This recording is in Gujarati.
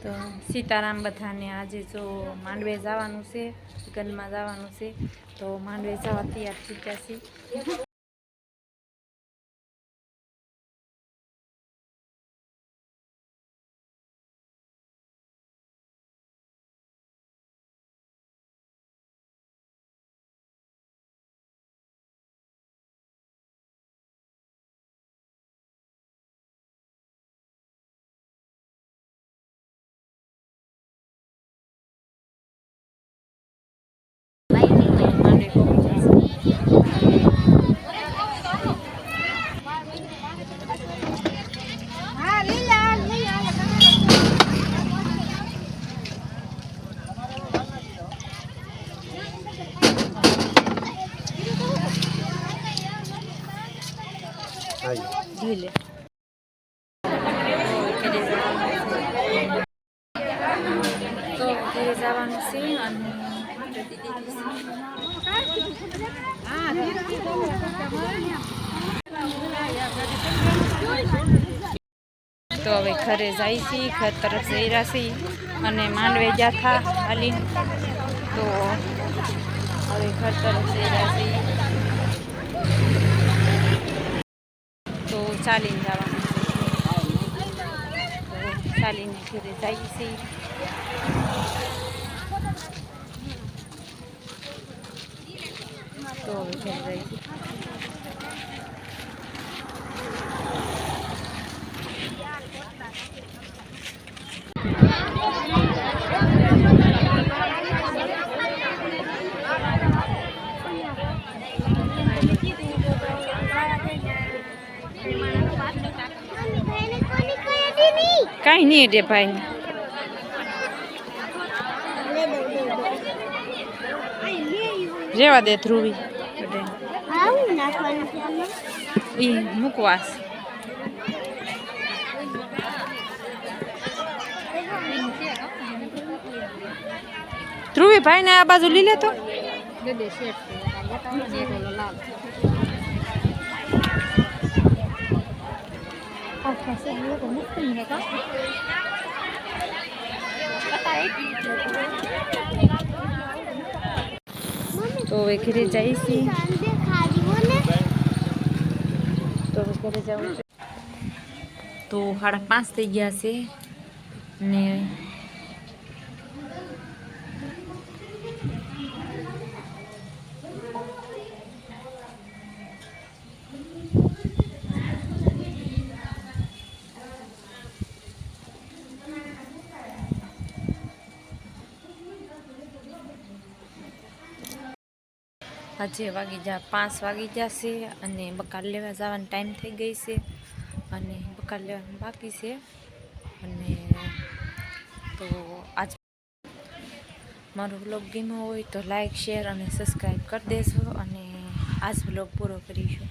તો સીતારામ બધાને આજે જો માંડવે જવાનું છે, ગનમાં જવાનું છે, તો માંડવે જવા તૈયાર થઈ ગયા છે. ઢીલે તો ઘરે જવાનું છે અને તો હવે ઘરે જાય છે, ઘર તરફ જઈ રહ્યા છે અને માંડવે ગયા હતા હાલી, તો હવે ઘર તરફ જઈ રહ્યા છે, તો ચાલીને જવાનું છે, ચાલીને ઘરે જાય છે. તો હવે ઘરે જાય છે. કાંઈ નહીં રે ભાઈ, રેવા દે ધ્રુવી ઈ મૂકવાસ. ધ્રુવી ભાઈ ને આ બાજુ લઈ લે તો. તો હવે ઘરે જાય છે, તો ઘરે જવું છે. તો 5:30 થઈ ગયા છે ને આજે વાગી જા 5 વાગી જશે અને બકાલ લેવા જવાનો ટાઈમ થઈ ગઈ છે અને બકાલ લેવાનું બાકી છે. અને તો આજ મારો વ્લોગ ગમ્યો હોય તો લાઈક, શેર અને સબસ્ક્રાઈબ કરી દેજો અને આજ વ્લોગ પૂરો કરીશું.